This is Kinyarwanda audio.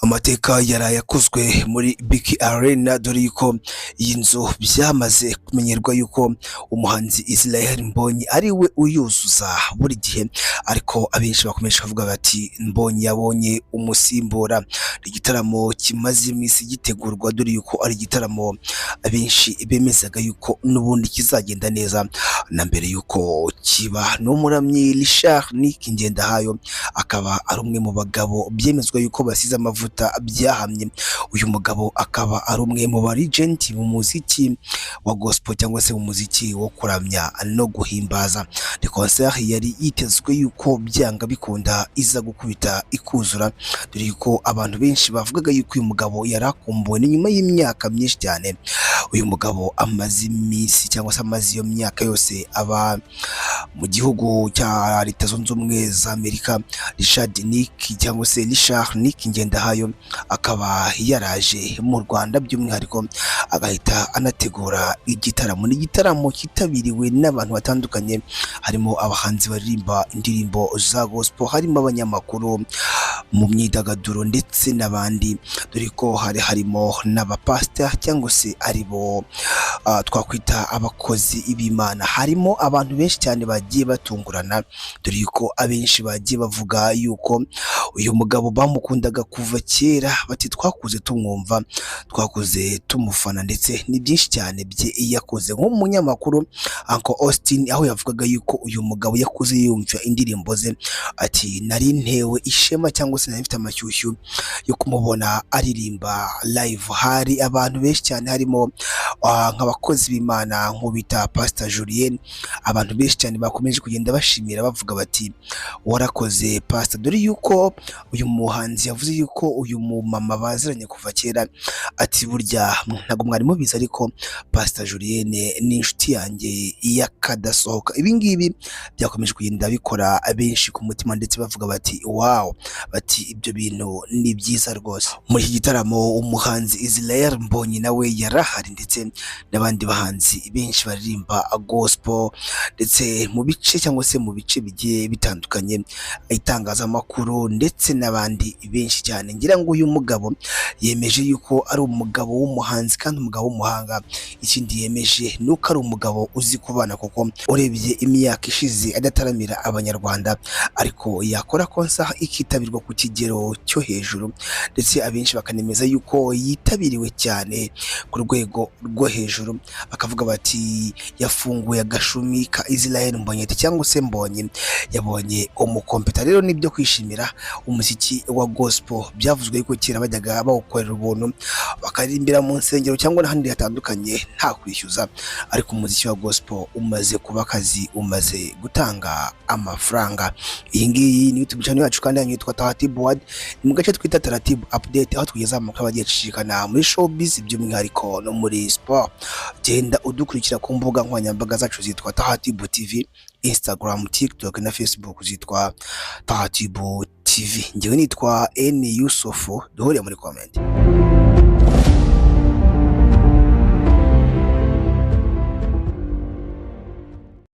Amateka yaraye akozwe muri Biki Arena, dore yuko iyi nzu byamaze kumenyerwa yuko umuhanzi Israel Mbonyi ari we uyuzuza buri gihe, ariko abenshi bakomeje kuvuga bati Mbonyi yabonye umusimbura. Igitaramo kimaze iminsi gitegurwa, dore yuko ari igitaramo abenshi bemezaga yuko n'ubundi kizagenda neza na mbere yuko kiba. N'umuramyi Richard Nick Ngendahayo akaba ari umwe mu bagabo byemezwa yuko basize amavuta byahamye. Uyu mugabo akaba ari umwe mu ba legend mu muziki wa gospel cyangwa se mu muziki wo kuramya no guhimbaza. Ni concert yari yitezwe yuko byanga bikunda iza gukubita ikuzura, dore yuko abantu benshi bavugaga yuko uyu mugabo yarakumbuwe ni nyuma y'imyaka myinshi cyane. Uyu mugabo amaze iminsi cyangwa se amaze iyo myaka yose aba mu gihugu cya Leta Zunze Ubumwe za Amerika. Richard Nick cyangwa se Richard Nick Ngendahayo akaba yaraje mu Rwanda by'umwihariko agahita anategura igitaramo. Ni igitaramo kitabiriwe n'abantu batandukanye, harimo abahanzi baririmba indirimbo za gospel, harimo abanyamakuru mu myidagaduro ndetse n'abandi, dore ko harimo n'abapastor cyangwa se aribo twakwita abakozi b'Imana. Harimo abantu benshi cyane bagiye batungurana, dore yuko abenshi bagiye bavuga yuko uyu mugabo bamukundaga kuva kera, bati twakuze tumwumva, twakuze tumufana, ndetse ni byinshi cyane bye yakoze. Nk'umunyamakuru Uncle Austin aho yavugaga yuko uyu mugabo yakuze yumva indirimbo ze, ati nari ntewe ishema cyangwa se nari mfite amashyushyu yo kumubona aririmba live. Hari abantu benshi cyane harimo nk'abakozi b'Imana nk'ubita Pastor Julien, abantu benshi cyane bakomeje kugenda bashimira bavuga bati warakoze Pastor, dore yuko uyu muhanzi yavuze yuko uyu mumama baziranye kuva kera, ati burya ntabwo mwari mubizi ariko Pastor Julien ni inshuti yanjye y'akadasohoka. Ibi ngibi byakomeje kugenda bikora abenshi ku mutima, ndetse bavuga bati wow, bati ibyo bintu ni byiza rwose. Muri iki gitaramo umuhanzi Israel Mbonyi nawe yarahari, ndetse n'abandi bahanzi benshi baririmba gospel, ndetse mu bice cyangwa se mu bice bigiye bitandukanye, itangazamakuru ndetse n'abandi benshi cyane. Ngira ngo uyu mugabo yemeje yuko ari umugabo w'umuhanzi kandi umugabo w'umuhanga. Ikindi yemeje nuko ari umugabo uzi kubana, kuko urebye imyaka ishize adataramira abanyarwanda, ariko yakora concert ikitabirwa ku kigero cyo hejuru, ndetse abenshi bakanemeza yuko yitabiriwe cyane ku rwego rwo hejuru. Bakavuga bati yafunguye agashumi ka Israel Mbonyi, cyangwa se Mbonyi yabonye umukompeta. Rero nibyo kwishimira umuziki wa gospel. Byavuzwe yuko kera bajyaga bawukorera ubuntu, bakaririmbira mu nsengero cyangwa n'ahandi hatandukanye nta kwishyuza, ariko umuziki wa gospel umaze kuba akazi, umaze gutanga amafaranga. Iyi ngiyi ni YouTube channel yacu kandi yitwa Taratibu World, ni mu gace twita Taratibu Update, aho tugeza amakuru agiye acishikana muri showbiz by'umwihariko no muri sport. Genda udukurikira ku mbuga nkoranyambaga zacu zitwa Taratibu TV, Instagram, TikTok na Facebook zitwa Taratibu TV. Njyewe nitwa N Yusufu, duhuriye muri comment.